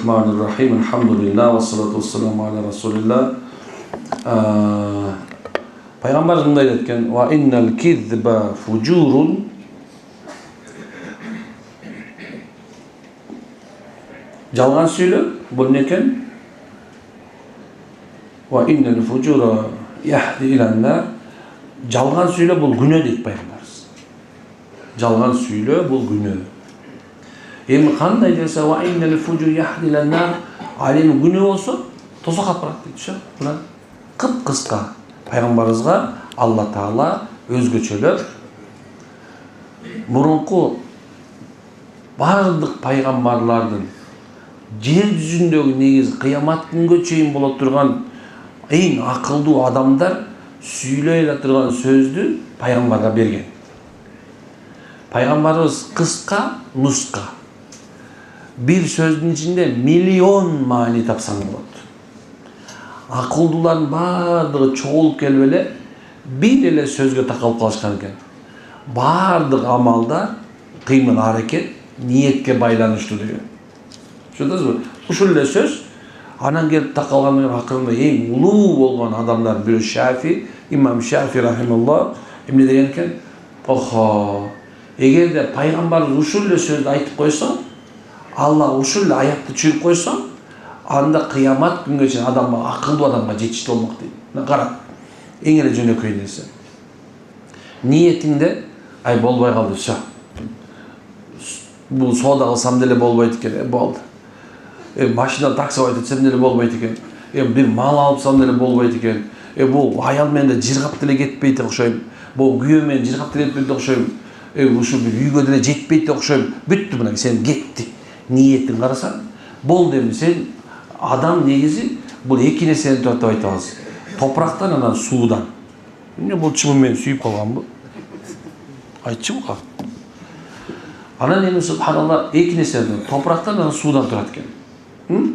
Bismillahirrahmanirrahim. Elhamdülillah ve salatu vesselamu ala Resulillah. Peygamber mınday etken ve innel kizbe fucurun жалған сөйлеу бұл не екен? Ve innel fucura yahdi ilanna жалған сөйлеу бұл күнә дейді пайғамбарымыз. Жалған сөйлеу бұл күнә. Endi qanday desa va innal fujur yahdi ilanna alimi күнә болса тосақ апарады дейді. Ше, мына қып-қысқа пайғамбарымызға Алла Тағала өзгөчөлөп мұрынқы барлық пайғамбарлардың жер жүзіндегі негізі қиямат күнге чейін бола тұрған ең ақылды адамдар сөйлей тұрған сөзді пайғамбарға берген. Пайғамбарымыз қысқа нұсқа. Bir сөздің ішінде миллион мағына тапсаң болады. Ақылдылардың барлығы чоғылып келіп еле бір еле сөзге тақалып қалышқан екен. Барлық амалда қимыл әрекет ниетке байланышты деген. Шудыңыз ба? Ушул сөз анан келіп тақалған ақырында ең ұлы болған адамдар бірі Шафи, имам Шафи рахималлах эмне деген екен? Охо, егер де пайғамбарымыз ушул сөзді айтып қойса, Алла ушул аятты чүйіп қойса, анда қиямат күнге чейин адамға, ақылды адамға жетишті болмақ дейді. Қара, ең эле жөнөкөй нерсе. Ниетіңде, ай болбай қалды, ша. Бұл соода кылсам деле болбойт экен, болды. Машина такси айтсам деле болбойт экен. Bir мал алыпсам деле болбойт экен. Бул аял менен жыргап деле кетпейт окшойм. Бул күйөө менен жыргап деле кетпейт окшойм. Ушул бир үйгө деле жетпейт окшойм. Бүттү мына сен кетти. Ниетин карасаң, болду эми сен адам негизи бул эки нерсени тартып айтабыз. Топурактан анан суудан. Эмне бул чымын мени сүйүп калганбы? Айтчы буга. Анан эми субханалла эки нерседен топурактан анан суудан турат экен.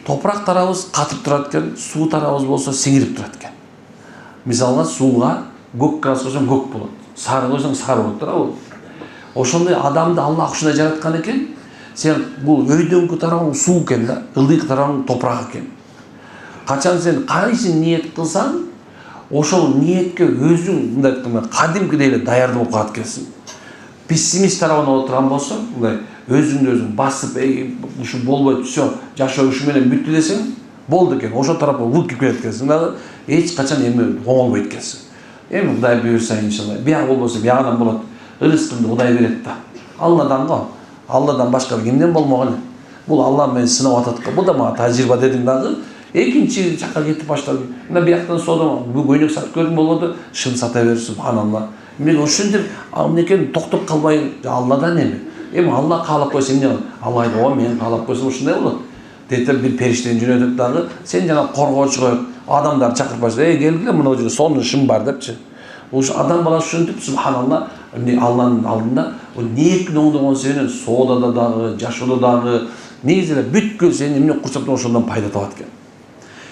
Топурак тарабыбыз катып турат экен, суу тарабыбыз болсо сиңирип турат экен. Мисалга сууга көк газ койсоң көк болот, сары койсоң сары болот туурабы? Ошондой адамды Аллах ушундай жараткан экен. Сен бул өйдөңкү тарабың суу экен да, ылдыйкы тарабың топурак экен. Качан сен кайсы ниет кылсаң, ошол ниетке өзүң мындай айтканда кадимкидей эле даярдуу болуп калат экенсиң. Пессимист тарабына отурган болсоң, мындай өзүңдү өзүң басып, ушу болбойт, всё, жашоо ушу менен бүттү десең, болду экен. Ошол тарапка вылып кетет экенсиң. Дагы эч качан эми оңолбойт экенсиң. Эми Кудай буйрса иншалла, бияк болбосо биягынан болот. Рызкыңды Кудай берет да. Алладан го. Алладан башка кимден болмогон. Бул Алла мени сынап атат. Бул да мага тажрыйба дедим дагы. Экинчи жакка кетип баштадым. Мына бияктан содом, бу көйнөк сатып көрдүм болду, шын сата бер субханалла. Мен ошентип амнекен токтоп калбай Алладан эми. Эми Алла каалап койсо эмне болот? Алла айтты, "О, мен каалап койсом ушундай болот." Дейт бир периштени жөнөтөт дагы, сен жана коргоочуга адамдар чакырып койсо, келгиле мына жерде сонун шым бар" депчи. Ушу адам баласы ушинтип субханалла Алланын алдында ниеттин оңдогон сенин соодада дагы, жашоодо дагы негизи эле бүткүл сени эмне курчап турган ошондон пайда табат экен.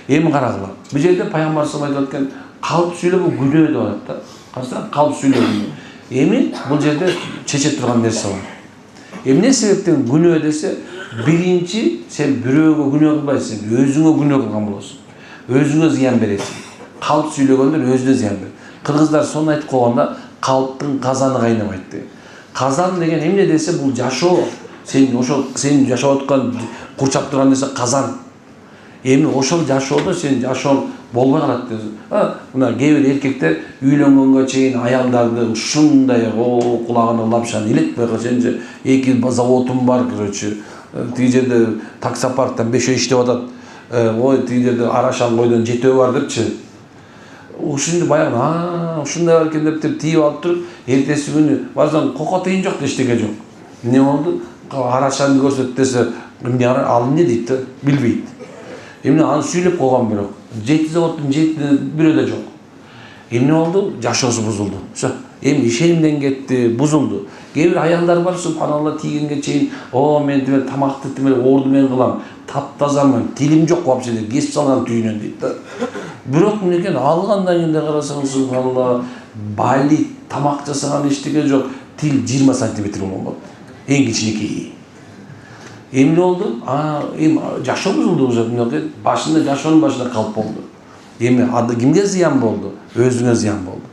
Эми карагыла. Бул жерде пайгамбарыбыз айтып аткан калп сүйлөө бул күнөө деп атат да. Карасаң калп сүйлөө. Эми бул жерде чече турган нерсе бар. Эмне себептен күнөө десе, биринчи сен бирөөгө күнөө кылбайсың, өзүңө күнөө кылган болосуң. Өзүңө зыян бересиң. Калп сүйлөгөндөр өзүнө зыян берет. Кыргыздар сону айтып койгонда калптын казаны кайнабайт деп. Казан деген эмне десе бул жашоо. Сен ошол сен жашап аткан курчап турган нерсе казан. Эми ошол жашоодо сен жашооң болбой калат деп. Мына кээ бир эркектер үйлөнгөнгө чейин аялдарды ушундай кулагына лапшаны илетпей койсо, сен эки заводум бар, короче. Тиги жерде таксопарктан 5 иштеп атат. Ой, тиги жерде арашан койдон жетөө бар депчи. Ушунду баягы, ушундай бар экен деп тийип алып туруп, эртеси күнү барсаң коко тыйын жок эчтеке жок. Эмне болду? Арашанды көрсөт десе, эмне ал эмне дейт да, билбейт. Эмне аны сүйлөп койгон бирок, 7 заводдун 7 бирөө да жок. Эмне болду? Жашоосу бузулду. Ошо эми ишенимден кетти, бузулду. Кээ бир аялдар бар субханалла тийгенге чейин, "О, мен тиме тамакты тиме орду менен кылам, таптазамын, тилим жок вообще" деп кесип салган түйүнөн дейт да. Бирок мынекен алгандан кийин карасаң субханалла, бали тамак жасаган эчтеке жок, тил 20 сантиметр болгон болот. Эң кичинекей. Emne oldu? Жашоо бузулду уже. Başında жашоонун başında kalp oldu. Emi adı kimge ziyan oldu? Özüne ziyan oldu.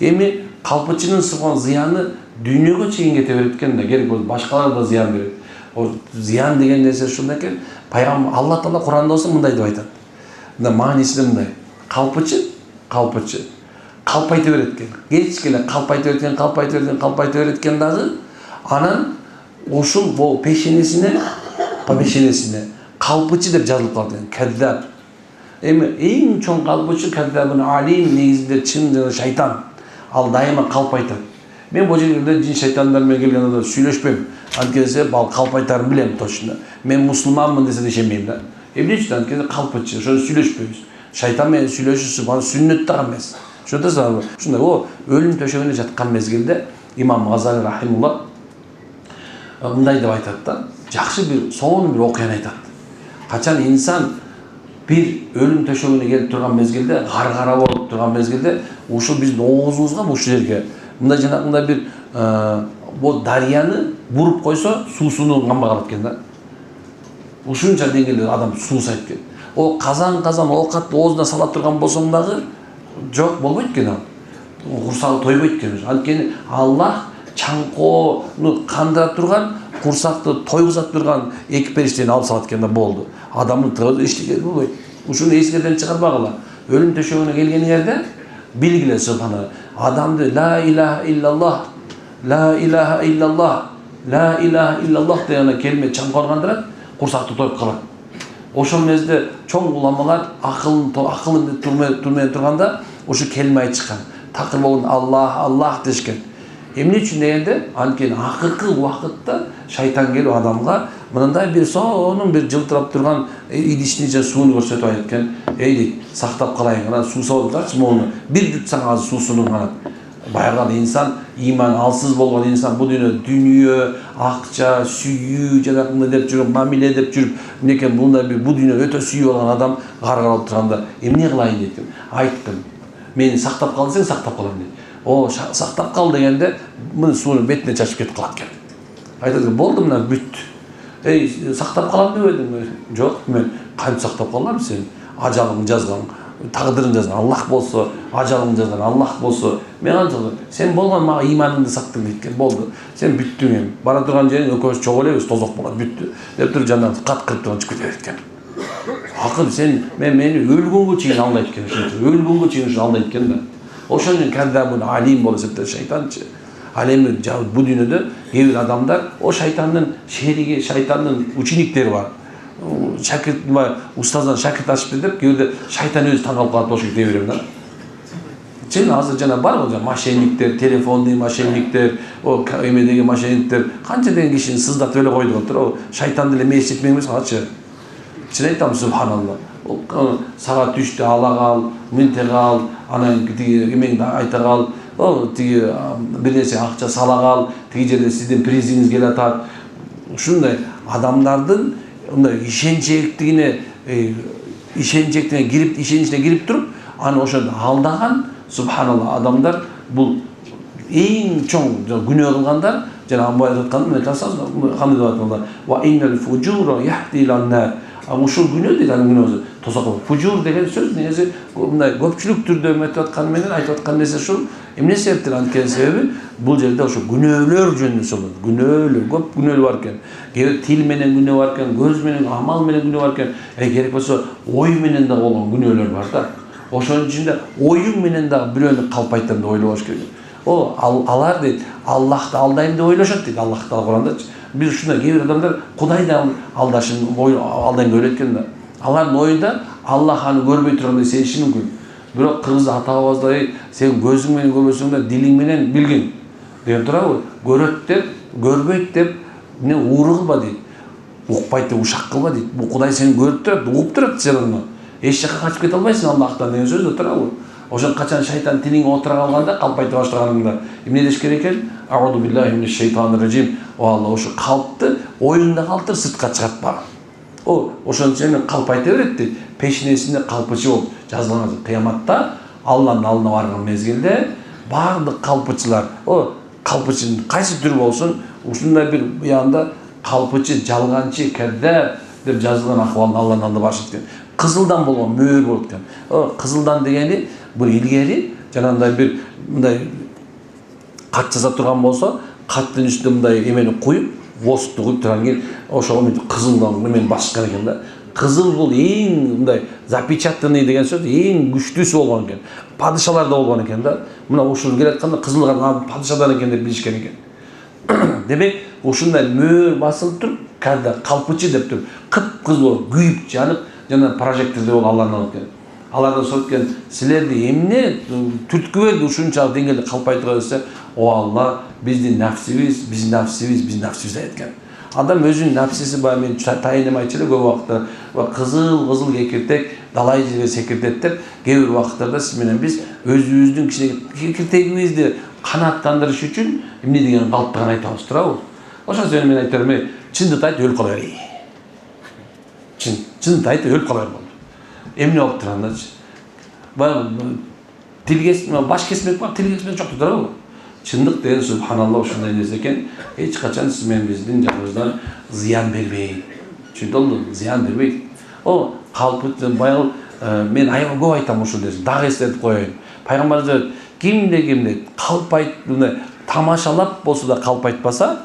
Emi kalpçının sıfan ziyanı dünyaya çeyin gete verirken de gerek oldu. Başkaları da ziyan verir. O ziyan degen nerse şundayken Peygamber Allah Teala Kur'an'da olsa mınday dep aytат. Mında manisi mınday. Kalpçı kalp aytып öğretken. Geçkele kalp aytып öğretken dağı anan oşul bu peşenesine kalpçı dep жазылып kaldı. Kezzap. Эми эң чоң калпычы кадабын алим негизинде чын жана шайтан. Ал дайыма калп айтат. Мен бул жерде жин шайтандар менен келгенде сүйлөшпөйм. Анткени бал калп айтарын билем точно. Мен мусулманмын десе ишенбейм да. Эмне үчүн анткени калпычы, ошо сүйлөшпөйбүз. Шайтан менен сүйлөшүүсү бана сүннөттө эмес. Ошондо ушундай о өлүм төшөгүнө жаткан мезгилде имам Газали рахимулла мындай деп айтат да. Жакшы бир сонун бир окуяны айтат. Качан инсан bir ölüm töşegine gelip turgan mezgilde, gargara bolup turgan mezgilde, uşul bizdin oğuzumuzga bu жерге. Mında janagындай bir bu daryanı burup koysa suusunu gamba kalат кен да. Ушунча деңгээлде адам суусайт кен. O kazan ovkatты оозуна сала турган болсоң дагы жок болбойт кен ал. Курсагы тойбойт кен. Анткени Аллах чаңкоону кандыра турган, курсакты тойгузат турган эки периштени алып салат экен да болду. Adamın tırığı işlik bolбойт. Ушуну эсиңерден чыгарбагыла. Ölüm төшөгүнө келгениңерде билгиле субхана. Адамды ла ilahe illallah, ла ilahe illallah, ла ilahe illallah деген келме чаңкыргандырат, курсакты тоюп калат. Ошол мезде чоң уламалар акылын турмай турганда ошо келме айтышкан. Такыр болгон Аллах дешкен. Эмне үчүн дегенде, анткени акыркы убакытта шайтан келип адамга мындай бир сонун бир жылтырап турган идишини же сууну көрсөтүп айтат экен. Эй дейт, сактап калайын, анан суу салып моуну бир жутсаң азыр суусуну анан баягы инсан иман алсыз болгон инсан бул дүнүйө, акча, сүйүү жанагындай деп жүрүп, мамиле деп жүрүп, мынекен мындай бир бул дүнүйө өтө сүйүп алган адам гаргалап турганда эмне кылайын дейт. Айттым. Мени сактап кал десең сактап калам дейт. O сактап кал дегенде мына сууну бетине чачып кетип калат экен. Айтат, болду мына бүттү. Эй, сактап калам деп едим. Жок, мен кантип сактап калам сен? Ажалыңды жазган, тагдырын жазган Аллах болсо, ажалыңды жазган Аллах болсо, мен антып, сен болгон мага иманыңды сактың дейт экен. Болду. Сен бүттүң эми. Бара турган жериң экөөбүз чогуу элебиз, тозок болот, бүттү. Деп туруп жандан кат кырып турган чыгып кетет экен. Акыл сен мени өлгөнгө чейин алдайт экен. Өлгөнгө чейин алдайт экен да. Ошонун кадабын алим болуп эсептелет шайтанчы. Ал эми бул дүйнөдө кээ бир адамдар о шайтандын шериги, шайтандын учениктери бар. Шакирт устаздан шакирт ашып деп, кээ бирде шайтан өзү таң калып калат, ошо дей берем да. Сен азыр жана бар го мошенниктер, телефондуй мошенниктер, о эмедеги мошенниктер, канча деген кишини сыздатып эле койду отур. О шайтан деле мээс жетмек эмес ачы. Чын айтам, субханалла. Сага түштү ала кал, мынтег ал, анан тиги эмеңди айта кал, тиги бир нерсе акча сала кал, тиги жерде сиздин призиңиз келатат. Ушундай адамдардын мындай ишенчектигине кирип, ишеничине кирип туруп, аны ошондо алдаган субханалла адамдар бул эң чоң күнөө кылгандар, жана амбай айткан мен тасасыз кандай деп аткандар. Ва иннал фужура яхди илан-нар. Ушул күнөө дейт, анын күнөөсү тозак. Фужур деген сөз негизи мындай көпчүлүк түрдө өтүп атканы менен айтып аткан нерсе ушул. Эмне себептен анткени себеби бул жерде ошо күнөөлөр жөнүндө сөзүлөт. Күнөөлөр, көп күнөөлөр бар экен. Кээ тил менен күнөө бар экен, көз менен, амал менен күнөө бар экен. Керек болсо ой менен да болгон күнөөлөр бар да. Ошонун ичинде оюң менен дагы бирөөнү калп айтам деп ойлобош керек. О алар дейт, Аллахты алдайм деп ойлошот дейт, Аллах Таала Кур'анда. Биз ушундай кээ бир адамдар Кудайды алдашын, алдайм деп ойлойт экен да. Алардын оюнда Аллах аны көрбөй тургандай сезиши мүмкүн. Бирок кыргыз ата-бабабыздай сен көзүң менен көрбөсөң да дилиң менен билгин деген турабы? Көрөт деп, көрбөйт деп эмне ууру кылба дейт. Укпайт деп ушак кылба дейт. Бул Кудай сени көрүп турат, угуп турат сени. Эч жакка качып кете албайсың Аллахтан деген сөз да турабы? Ошон качан шайтан тилиңе отура калганда, калп айта баштаганыңда эмне деш керек экен? Аузу биллахи минеш шайтанир раджим. О Алла, ошо калпты оюңда калтыр, сыртка чыгартпа. Ошон үчүн калп айта берет дейт. Пешинесинде калпычы болуп жазылган. Кыяматта Алланын алдына барган мезгилде бардык калпычылар, калпычынын кайсы түрү болсун, ушундай бир буягында калпычы, жалганчы, каддап деп жазылган акыбалын Алланын алдына барышат экен. Кызылдан болгон мөөр болот экен. Кызылдан дегени бул илгери жанагындай бир мындай кат жаза турган болсо, каттын үстүнө мындай эмени коюп, воскту куюп турган экен. Ошого мынтип кызылдан эмени баскан экен да. Кызыл бул эң мындай запечатанный деген сөз, эң күчтүүсү болгон экен. Падышаларда болгон экен да. Мына ушул келатканда кызылга падышадан экен деп билишкен экен. Демек, ушундай мөөр басылып туруп, кадда калпычы деп туруп, кып-кызыл болуп, күйүп жанып, жана прожектордой болуп Алланы алып келген. Алардан сурап келген, силерди эмне түрткү ушунчалык деңгээлде калпайтып десе, о Алла, биздин нафсибиз, биздин нафсибиз айткан. Адам өзүнүн нафсиси бар, мен тайынып айтчу эле көп убакытта, кызыл кекиртек далай жерге секиртет деп, кээ бир убакыттарда сиз менен биз өзүбүздүн кичине кекиртегибизди канааттандырыш үчүн эмне деген калпты гана айтабыз, туурабы? Ошон себептен мен айтарым, чындыкты айт, өлүп кала бер. Чындыкты айт, өлүп кала бер болду. Эмне болуп тургандачы? Баягы тилгес, баш кесмек бар, тил кесмек жок, туурабы? Чындык деген субханалла ошондой нерсе экен. Эч качан сиз менен биздин жаныбыздан зыян бербейт. Түшүндүңүзбү? Зыян бербейт. О, калпыт баягы мен аябай көп айтам ушул нерсе. Дагы эстетип коеюн. Пайгамбарыбыз кимде калпайт, тамашалап болсо да калпайтпаса,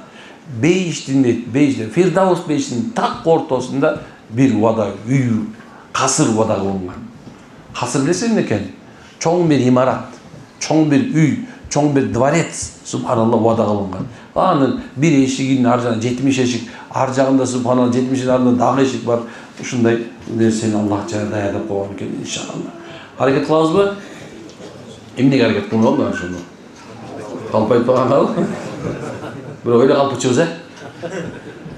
бейиштин дейт, Фирдаус бейиштин так ортосунда бир убада үй, касыр убада кылынган. Касыр билесиз эмне экен? Чоң бир имарат, чоң бир үй, чоң бир дворец, субханалла, убада кылынган. Анын бир эшигинин ар жагында 70 эшик, ар жагында субханалла 70 ардында дагы эшик бар. Ушундай нерсени Аллах даярдап койгон экен, иншалла. Аракет кылабызбы? Эмнеге аракет кылмабыз ошону? Калпайтпаганга. Бирок эле калпычыбыз,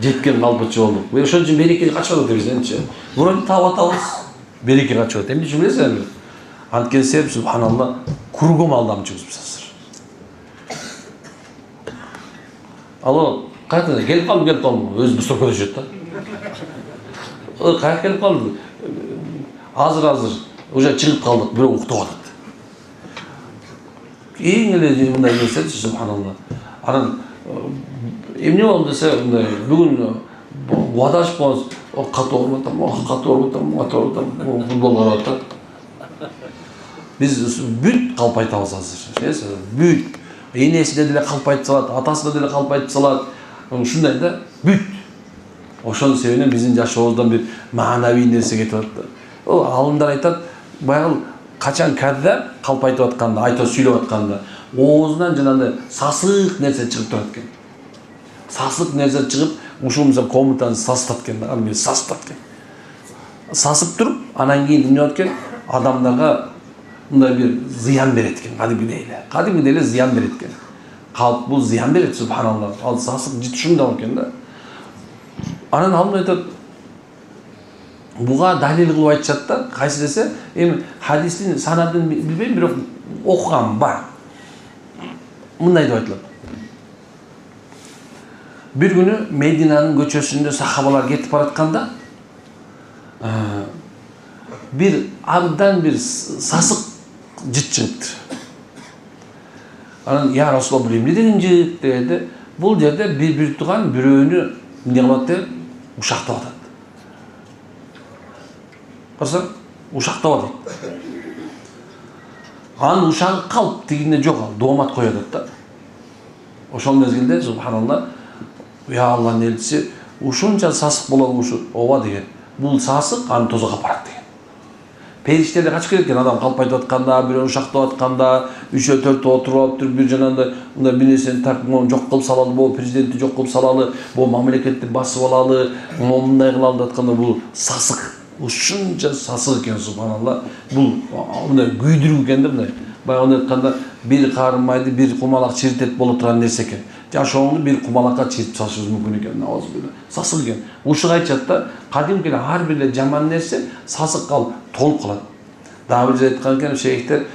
жеткен калпычы болдук. Ошон үчүн береке качып атат бизенчи. Вроде таап атабыз, береке качып атат. Эмне үчүн билесиңерби? Анткени себеп субханалла кругом алдамчыбыз. Алло, кайда келип калдым, өзү стопкада жүрөт да. Кайда келип калды? Азыр уже чыгып калдык, бирок уктап атат. Эң эле мындай нерсе субханалла. Анан эмне болду десе, бүгүн убадашып калабыз, катуу отурматам, футбол карап атат. Биз бүт калпайтабыз азыр. Бүт. Энесине деле калпайтып салат, атасына деле калпайтып салат. Ушундай да, бүт. Ошонун себебинен биздин жашообуздан бир маанавий нерсе кетип атат. Алымдар айтат, баягы качан кадда калпайтып атканда, айтып сүйлөп атканда, оозунан жанагындай сасык нерсе чыгып турат экен. Сасык нерсе чыгып, ушул мисалы комнатаны сасытат экен, аны сасытат экен. Сасып туруп, анан кийин эмне болот экен? Адамдарга мындай бир зыян берет экен, кадимгидей эле зыян берет экен. Калп бул зыян берет, субханалла. Ал сасык жытышында экен да. Анан алым айтат, буга далил кылып айтышат да, кайсы десе, эми хадистин санадын билбейм, бирок окуган бар. Мындай деп айтылат. Bir günü Medine'nin göçösünde sahabalar getip baratkanda bir arıdan bir sasık cıt çıktı. Anın ya Resulallah bileyim ne dedin cıt dedi. Bu yerde bir tuğan bürüğünü nimetler uşakta atat. Qarsan uşakta atat. An uşağı kalp diginde yok al, doğumat koyadat da. Oşol mezgilde subhanallah ya Allah'ın elçisi uşunca sasık bulan uşu ova деген. Бұл сасық аны тозаға апарат деген. Периштелер качып келет экен, адам калпайтып атканда, бирөө ушактап атканда, 3-4 отуруп алып туруп бир жанагындай мындай бир нерсени тартып жок кылып салалы, бул президентти жок кылып салалы, бул мамлекетти басып алалы, мындай кылалы деп атканда бул сасык. Ушунча сасык экен субханалла. Бул мындай күйдүрүү экен да мындай. Баягы айтканда бир карын майды бир кумалак чиртет боло турган нерсе экен. Жашооңду бир кумалакка чиртип салышыбыз мүмкүн экен. Аузубилlah. Сасык экен. Ушуга айтышат да, кадимки ар бир эле жаман нерсе сасык калып толуп калат. Дагы бир айткан экен шейхтер,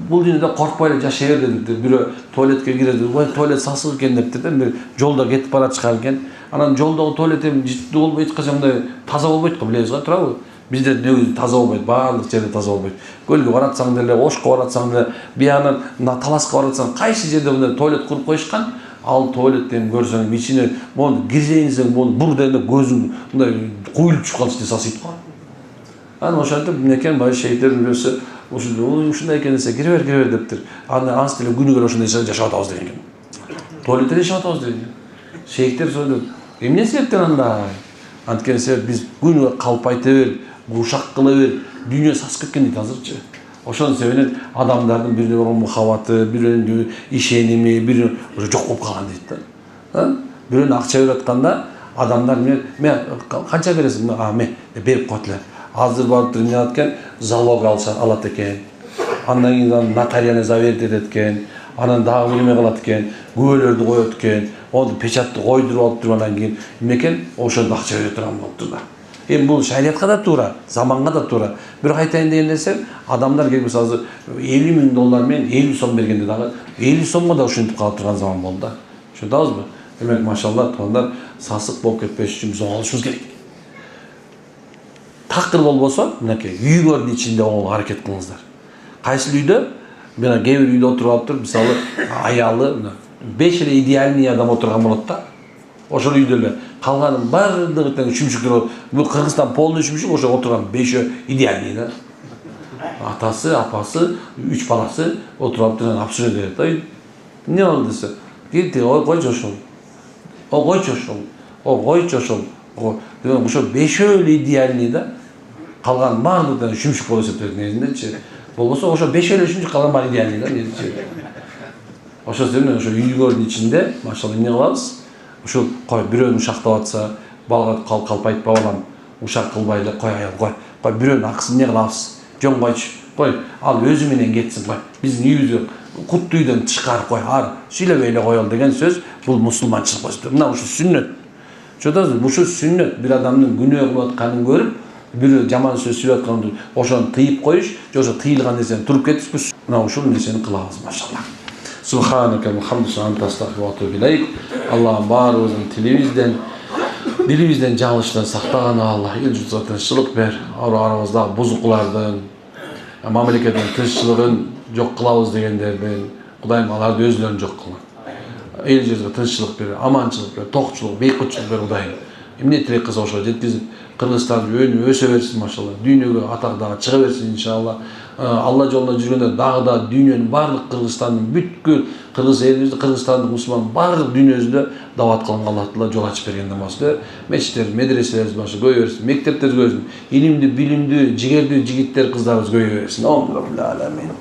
бул дүйнөдө коркпой эле жашай бер дедиптир. Бирөө туалетке кирди, "Ой, туалет сасык экен" дептир да, бир жолдо кетип баратышкан экен. Анан жолдогу туалет эми жыттуу болбойт, эч качан мындай таза болбойт го, билесиз го, туурабы? Bizde ne taza olmaydı, bağırlık yerde taza olmaydı. Gölge varatsan dele, oşka varatsan dele, bir yandan talaska varatsan, kaysi yerde bunlar tuvalet kurup koyuşkan, Ал туалеттен көрсең, içine bunu gireceğinizden bunu buradan da gözün bunday koyulup çıkal işte sasıyıp kal. Hani o şartta neken bazı şeylerin böylesi ушундай экен десе кире бер дептир. Аны анс деле күнүгө ошондой жашап атабыз деген. Туалетте жашап атабыз деген. Шейхтер сөйлөп, эмне себептен андай? Анткени себеп биз күнүгө калп айта бер, ушак кыла бер, дүйнө сасып кеткен дейт азырчы. Ошонун себебинен адамдардын бирине болгон мухаббаты, бирөөнүн ишеними, бирөө уже жок болуп калган дейт да. Бирөөнү акча берип атканда адамдар мен канча бересиң? Мен берип коет эле. Азыр барып эмне алат экен? Залог алат экен. Андан кийин нотариальный заверить этет экен. Анан дагы неме кылат экен? Күбөлөрдү коет экен. Onu печатты койдуруп алып туруп анан кийин эмне экен? Ошондо акча бере турган болуптур да. Эми бул шариатка да туура, заманга да туура. Бирок айтайын деген нерсем, адамдар келип азыр $50,000 менен 50 сом бергенде дагы 50 сомго да ушинтип калып турган заман болду да. Ошондобузбу? Демек, машалла, туугандар сасык болуп кетпеш үчүн биз оңолушубуз керек. Такыр болбосо, мынакей, үйгөрдүн ичинде оңол аракет кылыңыздар. Кайсыл үйдө? Мына кээ бир үйдө отуруп алыптыр, мисалы, аялы 5 эле идеальный адам отурган болот да. Ошол үйдө эле калганын баардыгы тең шүмшүктөр. Бул Кыргызстан полный шүмшүк, ошо отурган 5 идеальный да. Атасы, апасы, 3 баласы отуруп алыптыр, абсурд дейт да. Эмне болду десе? Кетти, койчу ошол. Койчу ошол. Койчу ошол. Демек, ошо 5 эле идеальный да. Калган баардыгы тең шүмшүк болуп эсептелет негизинде. Болбосо ошо 5 эле шүмшүк калган бар идеальный да негизинде. Ошо себептен ошо үйгөрдүн ичинде, машалла, эмне кылабыз? Ушул кой бирөөнү ушактап атса, балага калп айтпа балам, ушак кылбай эле кой аял кой. Кой бирөөнүн акысын эмне кылабыз? Жон койчу. Кой, ал өзү менен кетсин кой. Биздин үйүбүздө куттуу үйдөн чыгарып кой. Ар сүйлөбөй эле коелу деген сөз бул мусулманчылык болуп. Мына ушу сүннөт. Чөтөсүз, ушу сүннөт. Бир адамдын күнөө кылып атканын көрүп, бирөө жаман сөз сүйлөп атканды ошону тыйып коюш, же ошо тыйылган нерсени туруп кетишпи. Мына ушул нерсени кылабыз, машалла. Субханака мухаммадуан тастагфиру илейк. Аллахым баарыбыздын дилибизден жаңылыштан сактаган Аллах эл журтка тынччылык бер. Арабыздагы бузуклардын, мамлекеттин тынччылыгын жок кылабыз дегендердин Кудайым аларды өзлөрүн жок кылгын. Эл журтка тынччылык бер, аманчылык бер, токчулук, бейкутчулук бер Кудайым. Эмне тилек кылса ошо жеткизип, Кыргызстан өнүп өсө берсин, машалла. Дүйнөгө атак дагы чыга берсин иншалла. Алла жолунда жүргөндө дагы да дүйнөнүн баардык Кыргызстандын бүткүл кыргыз элибизде, Кыргызстандын мусулман баардык дүйнөсүндө дават кылганга Алла Таала жол ачып бергенден болсун. Мечиттер, медреселерибиз башы көбөйө берсин, мектептер көбөйсүн. Илимдүү, билимдүү, жигердүү жигиттер, кыздарыбыз көбөйө берсин. Аллаху алямин.